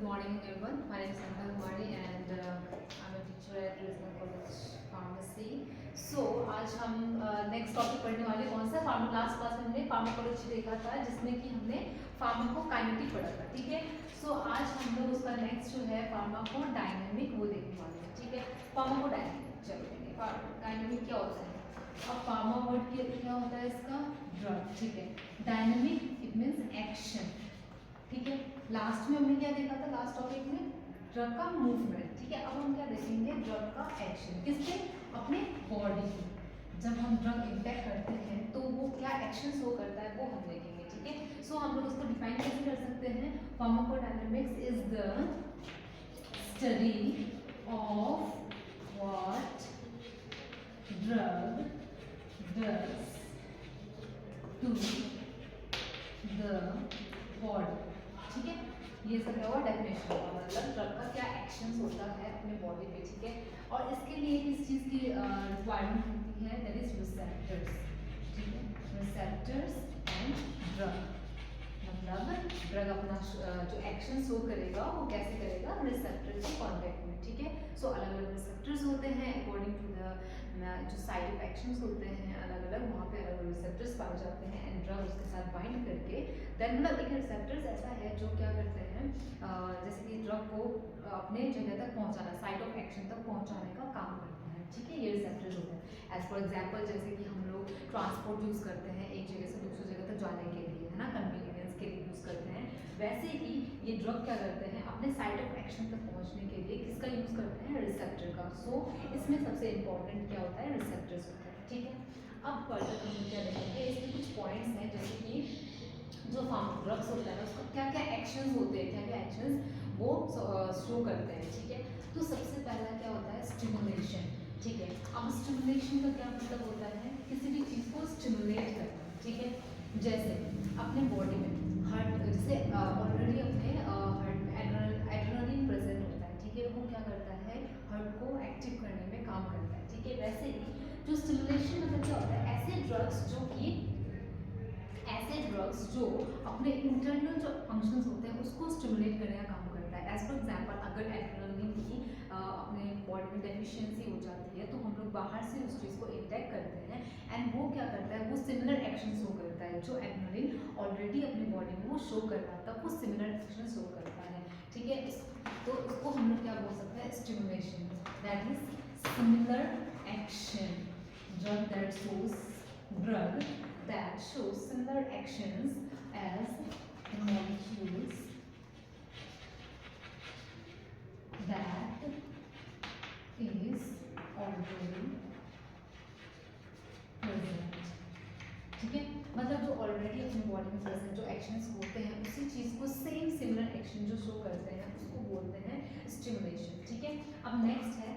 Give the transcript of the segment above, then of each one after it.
morning everyone. My name is Santa Kumari and I'm a teacher at Regional College Pharmacy. So आज हम next topic पढ़ने वाले कौन सा लास्ट क्लास में हमने फार्माकोलॉजी देखा था जिसमें कि हमने फार्माकोकाइनेटिक पढ़ा था, ठीक है। सो आज हम लोग उसका नेक्स्ट जो है फार्माकोडायनेमिक वो देखने वाले हैं, ठीक है। फार्माकोडायनेमिक चलो देखिए फार्माकोडायनेमिक क्या होता है। अब फार्मा वर्ड के क्या होता है इसका ड्रग, ठीक है। डायनेमिक इट मीन्स एक्शन, ठीक है। लास्ट में हमने क्या देखा था, लास्ट टॉपिक में ड्रग का मूवमेंट, ठीक है। अब हम क्या देखेंगे ड्रग का एक्शन, किससे, अपने बॉडी में। जब हम ड्रग इंटेक करते हैं तो वो क्या एक्शन शो करता है वो हम देखेंगे, ठीक है। सो हम लोग उसको डिफाइन कैसे कर सकते हैं। Pharmacodynamics is the study of what drug does to the body, ठीक है। ये सब है वो डेफिनेशन का मतलब ड्रग का क्या एक्शंस होता है अपने बॉडी पे, ठीक है। और इसके लिए किस चीज़ की रिक्वायरमेंट होती है, दैट इज रिसेप्टर्स, ठीक है। रिसेप्टर्स एंड ड्रग, मतलब ड्रग अपना जो एक्शन शो करेगा वो कैसे करेगा, रिसेप्टर के कॉन्टेक्ट में, ठीक है। सो अलग अलग रिसेप्टर्स होते हैं अकॉर्डिंग टू द जो साइड ऑफ एक्शंस होते हैं अलग अलग, वहाँ पे अलग अलग रिसेप्टर्स पाए जाते हैं एंड ड्रग उसके साथ बाइंड करके देन मतलब एक रिसेप्टर्स ऐसा है जो क्या करते हैं जैसे कि ड्रग को अपने जगह तक पहुँचाना, साइड ऑफ एक्शन तक पहुँचाने का काम करता है, ठीक है। ये रिसेप्टर्स होते हैं। एज फॉर एग्जाम्पल जैसे कि हम लोग ट्रांसपोर्ट यूज़ करते हैं एक जगह से दूसरी जगह तक जाने के लिए, है ना, कन्वीनियंस के लिए यूज़ करते हैं, वैसे ही ये ड्रग क्या करते हैं अपने साइड ऑफ एक्शन तक पहुंचने के लिए किसका यूज़ करते हैं, रिसेप्टर का। सो इसमें सबसे इंपॉर्टेंट क्या होता है, रिसेप्टर्स होता है, ठीक है। अब फर्दर हम क्या देखेंगे, इसमें कुछ पॉइंट्स हैं जैसे कि जो ड्रग्स होता है उसका क्या क्या एक्शंस होते हैं, क्या क्या एक्शंस वो शो करते हैं, ठीक है। तो सबसे पहला क्या होता है, स्टिमुलेशन, ठीक है। अब स्टिमुलेशन का क्या मतलब होता है, किसी भी चीज़ को स्टिमुलेट करना, ठीक है। जैसे अपने बॉडी में हार्ट, जैसे ऑलरेडी अपने हार्ट में एड्रेनलिन प्रेजेंट होता है, ठीक है। वो क्या करता है, हार्ट को एक्टिव करने में काम करता है, ठीक है। वैसे ही जो स्टिमुलेशन मतलब क्या होता है, ऐसे ड्रग्स जो अपने इंटरनल जो फंक्शंस होते हैं उसको स्टिमुलेट करने का काम करता है। एज फॉर एग्जाम्पल अगर एड्रेनलिन की अपने बॉडी में डेफिशिएंसी हो जाती है तो हम लोग बाहर से उस चीज़ को इंटेक करते हैं एंड वो क्या करता है, वो सिमिलर एक्शन शो करता है जो एड्रेनलिन ऑलरेडी अपनी बॉडी में वो शो कर रहा था, वो सिमिलर एक्शन शो करता है, ठीक है। तो उसको हम लोग क्या बोल सकते हैं, stimulation, that is similar action, drug that shows similar actions as molecules that is already present, ठीक है। मतलब जो ऑलरेडी अपनी बॉडी में प्रेजेंट जो एक्शंस होते हैं उसी चीज़ को सेम सिमिलर एक्शन जो शो करते हैं उसको बोलते हैं स्टिमुलेशन, ठीक है। अब नेक्स्ट है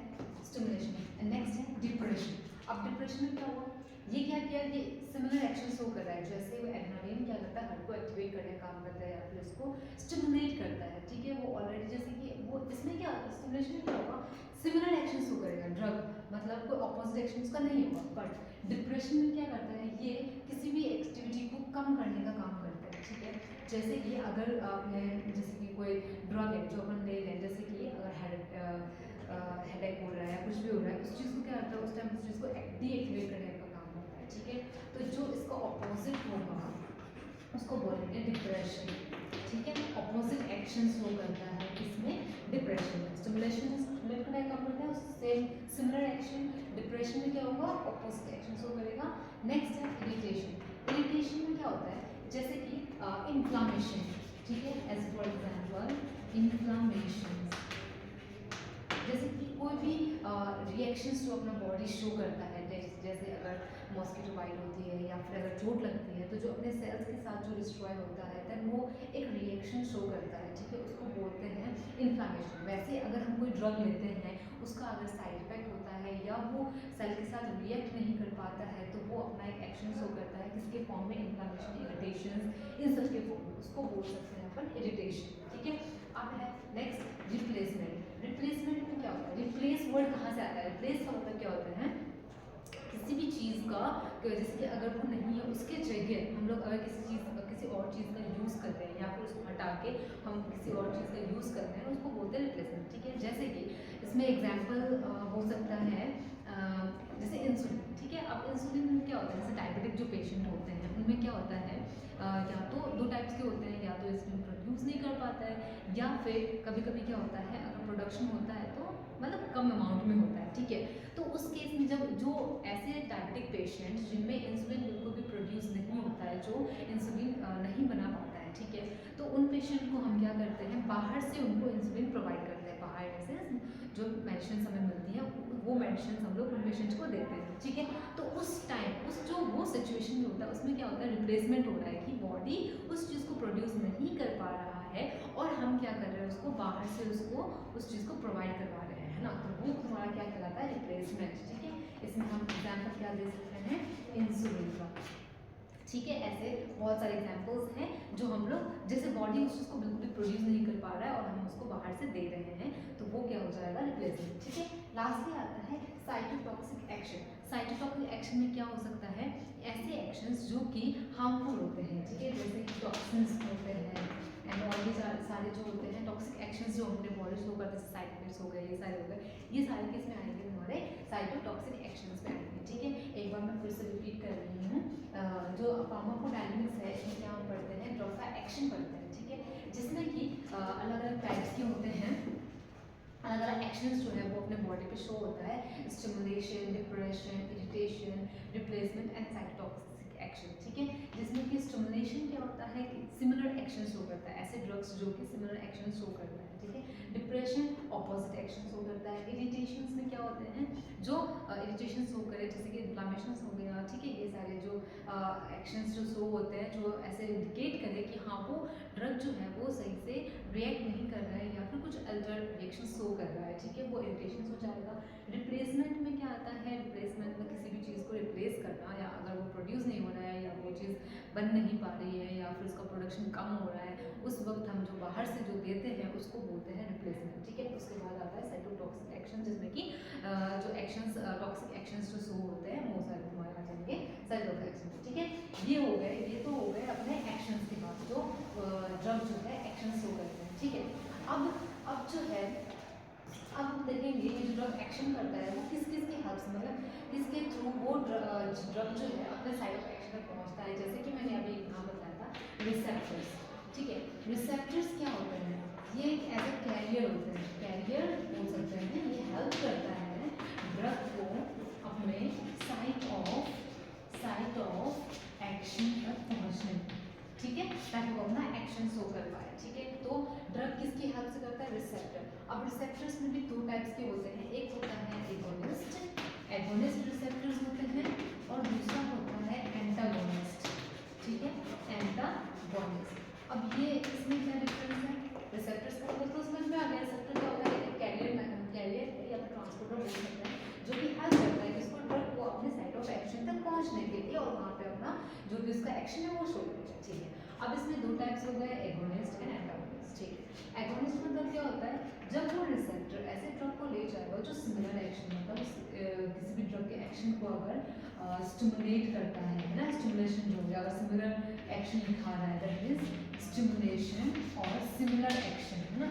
स्टिमुलेशन, नेक्स्ट है डिप्रेशन। अब डिप्रेशन में क्या हुआ, ये क्या किया, ये सिमिलर एक्शन शो कर रहा है, जैसे वो एड्रेनलिन क्या करता है, हार्ट को एक्टिवेट करने का काम करता है या फिर उसको स्टिमुलेट करता है, ठीक है। वो ऑलरेडी जैसे कि वो इसमें क्या स्टिमुलेशन में क्या होगा, सिमिलर एक्शन शो करेगा ड्रग, मतलब कोई ऑपोजिट एक्शन उसका नहीं होगा। बट डिप्रेशन में क्या करता है, ये किसी भी एक्टिविटी को कम करने का काम करता है, ठीक है। जैसे कि अगर आपने जैसे कि कोई ड्रग है जो अपन ले लें, जैसे कि अगर हेडेक हो रहा है या कुछ भी हो रहा है, उस चीज़ को क्या करता है उस टाइम उस चीज़ को डीएक्टिवेट करने का काम करता है, ठीक है। तो जो इसका ऑपोजिट होगा उसको बोलेंगे डिप्रेशन, ठीक है। ऑपोजिट एक्शन शो करता है इसमें डिप्रेशन में, स्टिमुलेशन में स्टिमुलेट करने का काम करता है, उससे सिमिलर एक्शन। डिप्रेशन में क्या होगा, ऑपोजिट एक्शन शो करेगा। नेक्स्ट है इरिटेशन। इरिटेशन में क्या होता है, जैसे कि इन्फ्लामेशन, ठीक है। एज फॉर एग्जाम्पल इन्फ्लामेशन, जैसे कि कोई भी रिएक्शंस जो अपना बॉडी शो करता है, जैसे अगर मॉस्किटो बाइट होती है या फिर अगर चोट लगती है तो जो अपने सेल्स के साथ जो डिस्ट्रॉय होता है देन वो एक रिएक्शन शो करता है, ठीक है। उसको बोलते हैं इन्फ्लामेशन। वैसे अगर हम कोई ड्रग लेते हैं उसका अगर साइड इफेक्ट होता है या वो सेल के साथ रिएक्ट नहीं कर पाता है तो वो अपना एक एक्शन शो करता है, किसके फॉर्म में, इन्फ्लामेशन, इरिटेशन, इन सब के फॉर्म में, उसको बोल सकते हैं अपन इरिटेशन, ठीक है। अब है नेक्स्ट रिप्लेसमेंट। रिप्लेसमेंट में क्या होता है, रिप्लेस वर्ड कहाँ से आता है, रिप्लेस का मतलब क्या होता है, किसी भी चीज़ का जैसे कि अगर वो नहीं है उसके जगह हम लोग अगर किसी किसी और चीज़ का यूज़ कर रहे हैं या फिर उसको हटा के हम किसी और चीज़ का यूज़ कर रहे हैं, उसको बोलते हैं रिप्लेसमेंट। ठीक है, जैसे कि इसमें एग्जाम्पल हो सकता है जैसे इंसुलिन। ठीक है, अब इंसुलिन में क्या होता है, जैसे डायबिटिक जो पेशेंट होते हैं उनमें क्या होता है, या तो दो टाइप्स के होते हैं, या तो इंसुलिन प्रोड्यूस नहीं कर पाता है, या फिर कभी कभी क्या होता है अगर प्रोडक्शन होता है तो मतलब कम अमाउंट में होता है। ठीक है, तो उस केस में जब जो ऐसे डायबिटिक पेशेंट्स जिनमें इंसुलिन बिल्कुल भी प्रोड्यूस नहीं होता है, जो इंसुलिन नहीं बना पाता है, ठीक है, तो उन पेशेंट को हम क्या करते हैं, बाहर से उनको इंसुलिन प्रोवाइड करते हैं। बाहर से जो मेडिसिन हमें मिलती है वो मेडिसिन हम लोग उन पेशेंट्स को देते हैं। ठीक है, तो उस टाइम उस जो वो सिचुएशन में होता है उसमें क्या होता है, रिप्लेसमेंट हो रहा है कि बॉडी उस चीज़ को प्रोड्यूस नहीं कर पा रहा है और हम क्या कर रहे हैं, उसको बाहर से उसको उस चीज़ को प्रोवाइड करवा रहे हैं, है ना। तो वो हमारा क्या कहलाता है, रिप्लेसमेंट। ठीक है, इसमें हम एग्जाम्पल क्या दे सकते हैं, इंसुलिन का। ठीक है, ऐसे बहुत सारे एग्जाम्पल्स हैं जो हम लोग, जैसे बॉडी उस चीज़ को बिल्कुल भी प्रोड्यूस नहीं कर पा रहा है और हम उसको बाहर से दे रहे हैं, तो वो क्या हो जाएगा, रिप्लेसमेंट। ठीक है, लास्टली आता है साइटोटॉक्सिक एक्शन। साइटोटॉक्सिक एक्शन में क्या हो सकता है, ऐसे एक्शंस जो कि हार्मफुल होते हैं। ठीक है, जैसे कि टॉक्सिन्स होते हैं एंड और भी सारे जो होते हैं टॉक्सिक एक्शंस जो हमने बॉडी शो करते हैं, साइड इफेक्ट्स हो गए, ये सारे हो गए, ये सारे किस में आएंगे, हमारे साइटोटॉक्सिक एक्शंस में आएंगे। ठीक है, एक बार मैं फिर से रिपीट कर रही हूँ, जो फार्माकोडायनामिक्स है इसमें क्या हम पढ़ते हैं, ड्रग का एक्शन पढ़ते हैं। ठीक है, जिसमें कि अलग अलग टाइप्स के होते हैं, अलग अलग एक्शंस जो है वो अपने बॉडी पे शो होता है, stimulation, depression, irritation, replacement and cytotoxic action. ठीक है, जिसमें कि स्टिमुलेशन क्या होता है कि सिमिलर एक्शन शो करता है, ऐसे ड्रग्स जो कि सिमिलर एक्शन शो करता है। ठीक है, डिप्रेशन ऑपोजिट एक्शन शो करता है। इरिटेशंस में क्या होते हैं, जो इरिटेशन शो करे, जैसे कि इन्फ्लामेशंस हो गया। ठीक है, ये सारे जो एक्शंस जो शो होते हैं, जो ऐसे इंडिकेट करे कि हाँ वो ड्रग जो है वो सही से रिएक्ट नहीं कर रहा है या फिर कुछ अल्टर रिएक्शन शो कर रहा है। ठीक है, वो इरिटेशन हो जाएगा। रिप्लेसमेंट में क्या आता है, रिप्लेसमेंट में किसी भी चीज़ को रिप्लेस करना, या अगर वो प्रोड्यूस नहीं हो रहा है या वो चीज़ बन नहीं पा रही है या फिर उसका प्रोडक्शन कम हो रहा है, उस वक्त हम जो बाहर से जो देते हैं उसको बोलते हैं रिप्लेसमेंट। ठीक है, उसके बाद आता है साइटोटॉक्सिक एक्शन, जिसमें कि जो एक्शंस टॉक्सिक एक्शंस जो शो होते हैं वो सारे हमारे आ जाएंगे साइटोटॉक्सिक एक्शन। ठीक है, ये हो गए, ये तो हो गए अपने एक्शंस के बाद जो ड्रग जो है एक्शन शो करते हैं। ठीक है, अब जो है, अब हम देखेंगे ये जो ड्रग एक्शन करता है वो किस किस के हेल्प से, मतलब किसके थ्रू वो ड्रग जो है अपने साइड ऑफ एक्शन तक पहुंचता है। जैसे कि मैंने अभी एक नाम बताया था, रिसेप्टर्स। ठीक है, रिसेप्टर्स क्या होते हैं, ये एक एज ए कैरियर होते हैं, कैरियर बोल सकते हैं। ये हेल्प करता है ड्रग को अपने साइट ऑफ एक्शन तक पहुंचने में। ठीक है, ताकि वो अपना एक्शन शो कर पाए। ठीक है, तो ड्रग किसकी हेल्प से करता है, रिसेप्टर। अब रिसेप्टर्स में भी दो टाइप्स के होते हैं, एक होता है एगोनिस्ट रिसेप्टर्स होते हैं और दूसरा होता है एंटागोनिस्ट। ठीक है, एंटागोनिस्ट। अब ये इसमें क्या डिफरेंस है, रिसेप्टर्स का तो समझ में आ गया। रिसेप्टर क्या होता है, एक कैरियर या फिर ट्रांसपोर्टर बोल सकते हैं, जो कि हेल्प करता है किसको, ड्रग को अपने साइट ऑफ एक्शन तक पहुंचने के लिए और वहाँ पे अपना जो भी उसका एक्शन है वो शो करेगा। ठीक है, अब इसमें दो टाइप्स हो गए, एगोनिस्ट एंड एंटागोनिस्ट। ठीक है, एगोनिस्ट मतलब क्या होता है, जब वो रिसेप्टर ऐसे ड्रग को ले जाएगा जो सिमिलर एक्शन, मतलब किसी भी ड्रग के एक्शन को अगर स्टिमुलेट करता है ना, स्टिमुलेशन जो है अगर सिमिलर एक्शन दिखा रहा है, दैट इज स्टिमुलेशन और सिमिलर एक्शन, है ना।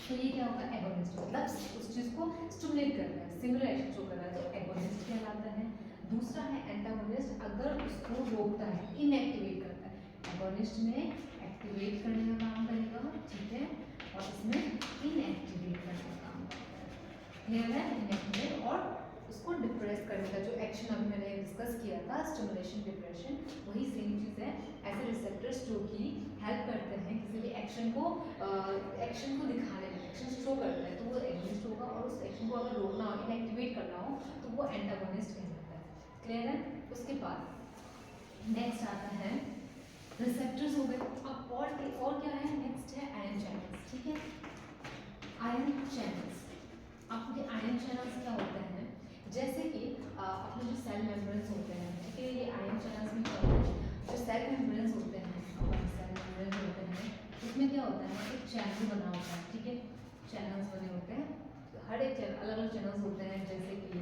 तो ये क्या होगा, एगोनिस्ट, मतलब उस चीज़ को स्टिमुलेट कर रहा है, सिमिलर एक्शन शो कर रहा है, तो एगोनिस्ट कहलाता है। दूसरा है एंटागोनिस्ट, अगर उसको रोकता है, इनएक्टिवेट करता है। एगोनिस्ट में एक्टिवेट करने का काम करेगा, ठीक है, और इसमें इनएक्टिवेट करने का काम करेगा। क्लियर है, इनएक्टिवेट और उसको डिप्रेस करने का जो एक्शन अभी मैंने डिस्कस किया था, स्टिमुलेशन डिप्रेशन, वही सेम चीज़ है। ऐसे रिसेप्टर्स जो कि हेल्प करते हैं किसी भी एक्शन को दिखाने में, एक्शन शो करता है, तो वो एगोनिस्ट होगा, और उस एक्शन को अगर रोकना हो, इनएक्टिवेट करना हो, तो वो एंटागोनिस्ट कहलाता है। क्लियर है, उसके बाद नेक्स्ट आता है रिसेप्टर्स हो गए। अब और क्या है, नेक्स्ट है आयन चैनल्स। ठीक है, आयन चैनल्स, आपके आयन चैनल्स क्या होते हैं, जैसे कि अपने जो सेल मेम्ब्रेन्स होते हैं, ठीक है, ये आयन चैनल्स में क्या होते हैं, जो सेल मेम्ब्रेन्स होते हैं, सेल मेम्ब्रेन्स होते हैं, उसमें क्या होता है, एक चैनल बना होता है। ठीक है, चैनल्स बने होते हैं, हर एक चैनल अलग अलग चैनल्स होते हैं, जैसे कि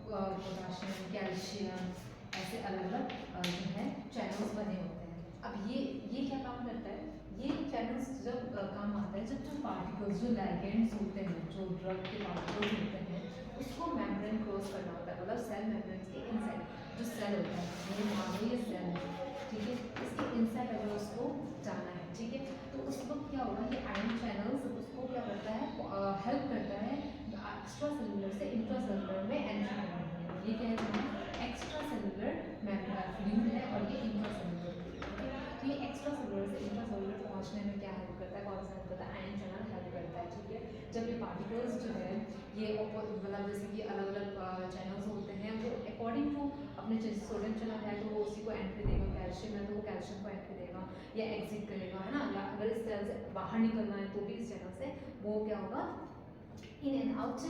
पोटाशियम, कैल्शियम, ऐसे अलग अलग जो है चैनल्स बने होते हैं। अब ये क्या काम करता है, ये चैनल्स जब काम आता है जब जो पार्टिकल्स जो लिगेंड्स होते हैं, जो ड्रग के पार्टिकल्स होते हैं, उसको मेम्ब्रेन क्रॉस करना होता है, मतलब सेल मेम्ब्रेन के इनसाइड जो सेल होता है, ये मान लो ये सेल है, ठीक है, इसके इनसाइड अगर उसको जाना है, ठीक है, तो उस वक्त क्या होगा, ये आयन चैनल्स उसको क्या करता है, हेल्प करता है एक्स्ट्रा सेलुलर से इंट्रा सेलुलर में एंट्री करने में। ये क्या है, एक्स्ट्रा सेलुलर फ्लूइड है और ये इंट्रा सेलुलर, तो ये एक्स्ट्रा सेलुलर से इंट्रा सेलुलर पहुंचने में क्या हेल्प करता है, कौन सा हेल्प करता है, आयन चैनल हेल्प करता है, ठीक है। जब ये पार्टिकल्स जो है ये मतलब जैसे कि अलग अलग चैनल्स होते हैं, वो अकॉर्डिंग टू अपने जैसे सोडियम चैनल है तो वो उसी को एंट्री देगा, कैल्शियम है तो वो कैल्शियम को एंट्री देगा या एग्जिट करेगा, है ना, या अगर इस चैनल से बाहर निकलना है तो भी इस चैनल से वो क्या होगा, इन एंड आउट से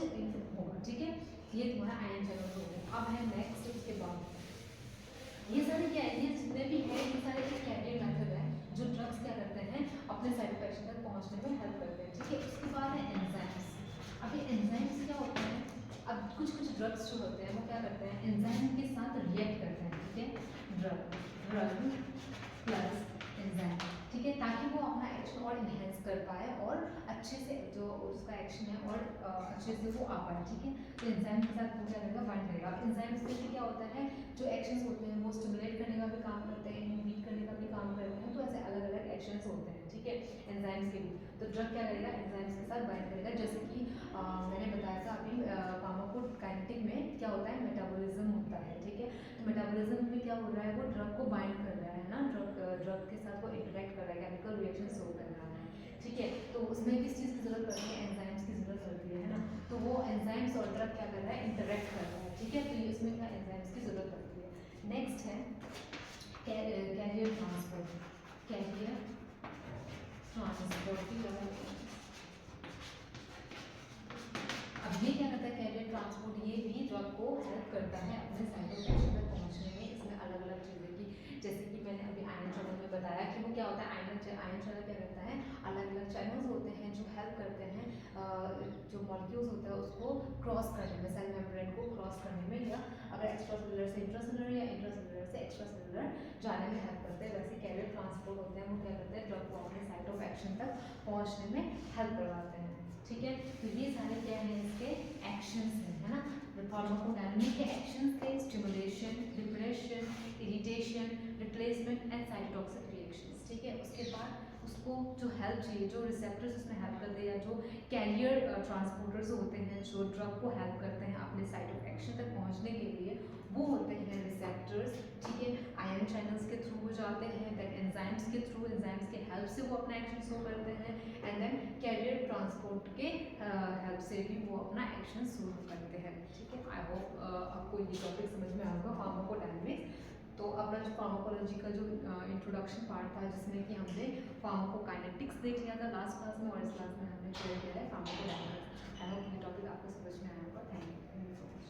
होगा, ठीक है। ये तुम्हारा आयन चैनल हो गया। अब है नेक्स्ट, उसके बाद ये सारे क्या है, ये जितने भी हैं ये सारे कैरियर मेथड है जो ड्रग्स क्या करते हैं अपने साइड इफेक्शन तक पहुंचने में हेल्प करते हैं, ठीक है। उसके बाद है एंजाइम्स। अब ये एंजाइम्स क्या होते हैं, अब कुछ ड्रग्स जो होते हैं वो क्या करते हैं, एंजाइम के साथ रिएक्ट करते हैं, ठीक है, ड्रग प्लस एंजाइम, ठीक है, ताकि वो अपना एक्शन और इन्हेंस कर पाए और अच्छे से जो उसका एक्शन है और अच्छे से वो आ पाए, ठीक है। तो एंजाइम के साथ वो क्या करेगा, बाइंड करेगा। एंजाइम्स में क्या होता है, जो एक्शंस होते हैं वो स्टिमुलेट करने का भी काम करते हैं, इनहिबिट करने का भी काम करते हैं, तो ऐसे अलग अलग एक्शंस होते हैं, ठीक है, एंजाइम्स के भी। तो ड्रग क्या करेगा, एंजाइम्स के साथ बाइंड करेगा, जैसे कि मैंने बताया था अभी फार्माकोकाइनेटिक में क्या होता है, मेटाबॉलिज्म होता है, ठीक है। तो मेटाबॉलिज्म में क्या हो रहा है, वो ड्रग को बाइंड कर रहा है ना, ड्रग के साथ वो इंटरेक्ट कर रहा है, केमिकल रिएक्शन शो कर रहा है, ठीक है। तो उसमें किस चीज़ की जरूरत पड़ती है, एंजाइम्स की जरूरत पड़ती है ना। तो वो एंजाइम्स और ड्रग क्या कर रहा है, इंटरेक्ट कर रहा है, ठीक है। तो ये इसमें क्या एंजाइम्स की जरूरत पड़ती है। नेक्स्ट है कैरियर ट्रांसपोर्ट। कैरियर ट्रांसपोर्ट की जरूरत है। अब ये क्या करता है, कैरियर ट्रांसपोर्ट, ये भी ड्रग को हेल्प करता है अपने साइड इफेक्शन तक पहुंचने में। इसमें अलग अलग चीज़ें की, जैसे कि मैंने अभी आयन चैनल में बताया कि वो क्या होता है, आयन चैनल क्या करता है, अलग अलग चैनल्स होते हैं जो हेल्प करते हैं जो मॉलिक्यूल्स होता है उसको क्रॉस करने में, सेल मेम्ब्रेन को क्रॉस करने में, या अगर एक्स्ट्रा सेलुलर से इंट्रासेलुलर या इंट्रासेलुलर से एक्स्ट्रा सेलुलर जाने में हेल्प करते हैं। वैसे कैरियर ट्रांसपोर्ट होते हैं, वो क्या करते हैं, ड्रग को अपने साइट ऑफ एक्शन तक पहुँचने में हेल्प करवाते हैं, ठीक है। तो ये सारे क्या हैं, इसके एक्शंस हैं, है ना। फार्माकोडायनामिक के एक्शंस थे, stimulation, depression, irritation, replacement and cytotoxic reactions, ठीक है। उसके बाद उसको जो हेल्प चाहिए, जो रिसेप्टर्स उसमें हेल्प करते हैं या जो कैरियर ट्रांसपोर्टर्स होते हैं जो ड्रग को हेल्प करते हैं अपने साइट ऑफ एक्शन तक पहुंचने के लिए, वो होते हैं रिसेप्टर्स, ठीक है। आयन चैनल्स के थ्रू वो जाते हैं, देन एंजाइम्स के थ्रू, एंजाइम्स के हेल्प से वो अपना एक्शन शो करते हैं, एंड देन कैरियर ट्रांसपोर्ट के हेल्प से भी वो अपना एक्शन शुरू करते हैं, ठीक है। आई होप आपको ये टॉपिक समझ में आएगा, फार्माकोडायनामिक्स। तो अपना जो फार्माकोलॉजी का जो इंट्रोडक्शन पार्ट था, जिसमें कि हमने फार्माकोकाइनेटिक्स देख लिया था लास्ट क्लास में, और इस क्लास में हमने शेयर किया है फार्माकोडायनामिक्स। आई होप ये टॉपिक आपको समझ में आया होगा। Thank you so much.